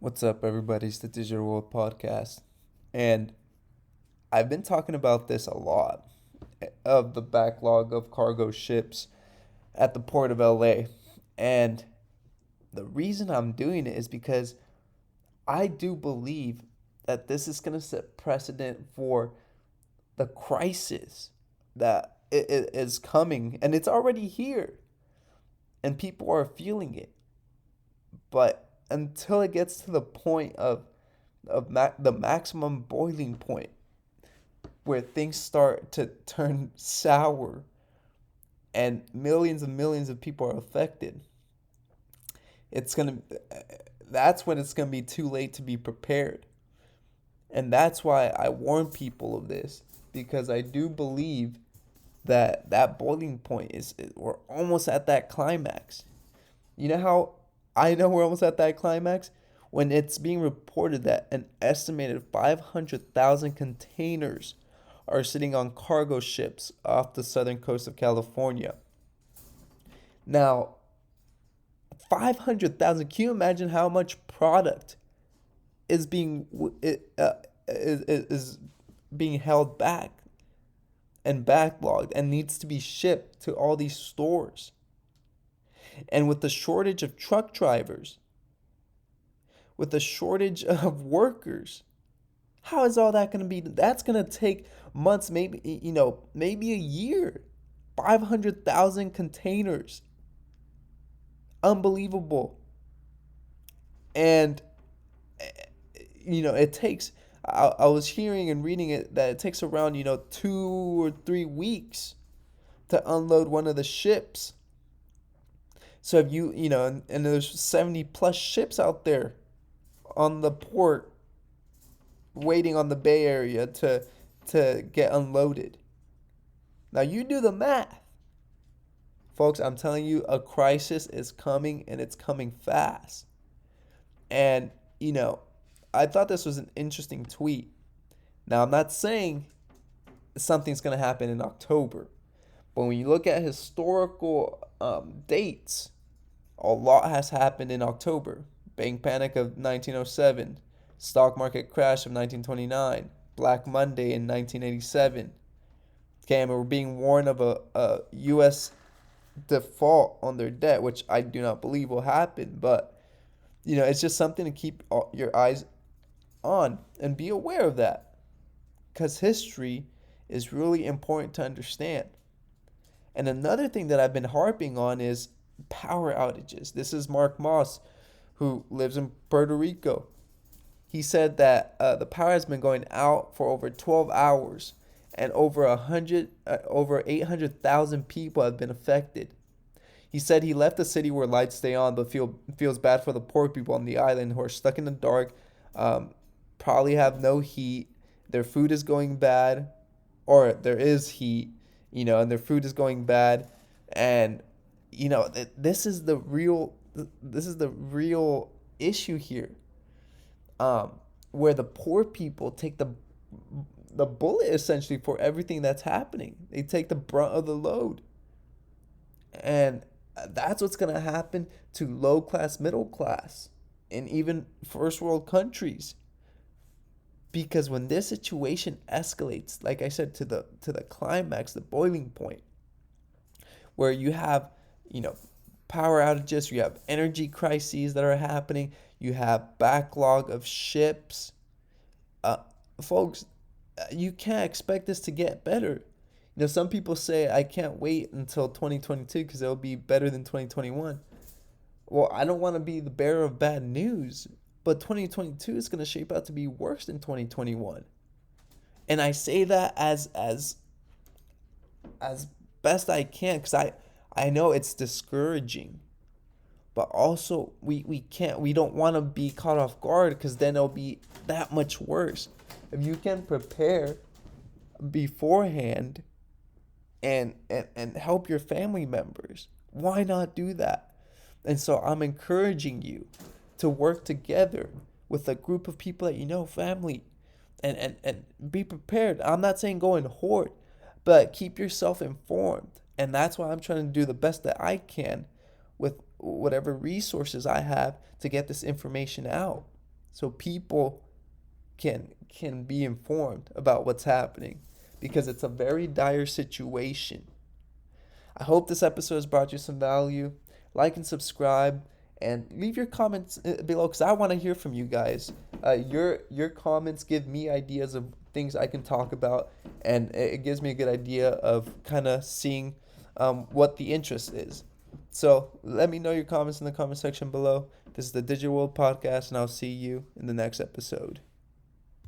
What's up, everybody? It's the Digital World Podcast. And I've been talking about this a lot of the backlog of cargo ships at the port of LA. And the reason I'm doing it is because I do believe that this is going to set precedent for the crisis that is coming. And it's already here. And people are feeling it. But until it gets to the point of the maximum boiling point where things start to turn sour and millions of people are affected, it's gonna that's when it's gonna be too late to be prepared. And that's why I warn people of this, because I do believe that that boiling point we're almost at that climax. You know how I know we're almost at that climax? When it's being reported that an estimated 500,000 containers are sitting on cargo ships off the southern coast of California. Now, 500,000, can you imagine how much product is is being held back and backlogged and needs to be shipped to all these stores? And with the shortage of truck drivers, with the shortage of workers, how is all that going to be? That's going to take months, maybe, maybe a year. 500,000 containers. Unbelievable. And, it takes, I was hearing and reading it that it takes around, 2 or 3 weeks to unload one of the ships. So if and there's 70 plus ships out there on the port waiting on the Bay Area to get unloaded. Now you do the math. Folks, I'm telling you, a crisis is coming, and it's coming fast. And, I thought this was an interesting tweet. Now, I'm not saying something's going to happen in October, but when you look at historical dates, a lot has happened in October. Bank panic of 1907, stock market crash of 1929, Black Monday in 1987. Okay, and we're being warned of a U.S. default on their debt, which I do not believe will happen. But, it's just something to keep your eyes on and be aware of that, because history is really important to understand. And another thing that I've been harping on is power outages. This is Mark Moss, who lives in Puerto Rico. He said that the power has been going out for over 12 hours, and over 800,000 people have been affected. He said he left the city where lights stay on, but feels bad for the poor people on the island who are stuck in the dark, probably have no heat. Their food is going bad, or there is heat, and their food is going bad, and this is the real issue here, where the poor people take the bullet essentially for everything that's happening. They take the brunt of the load, and that's what's gonna happen to low class, middle class, and even first world countries. Because when this situation escalates, like I said, to the climax, the boiling point, where you have, power outages, you have energy crises that are happening, you have backlog of ships, uh, folks, you can't expect this to get better. Some people say I can't wait until 2022 because it'll be better than 2021. Well, I don't want to be the bearer of bad news, but 2022 is going to shape out to be worse than 2021. And I say that as best I can, because I know it's discouraging, but also we don't want to be caught off guard, because then it'll be that much worse. If you can prepare beforehand and help your family members, why not do that? And so I'm encouraging you to work together with a group of people that family, and be prepared. I'm not saying go and hoard, but keep yourself informed. And that's why I'm trying to do the best that I can with whatever resources I have to get this information out. so people can be informed about what's happening, because it's a very dire situation. I hope this episode has brought you some value. Like and subscribe, and leave your comments below, because I want to hear from you guys. Your comments give me ideas of things I can talk about, and it gives me a good idea of kind of seeing what the interest is. So let me know your comments in the comment section below. This is the Digital World Podcast, and I'll see you in the next episode.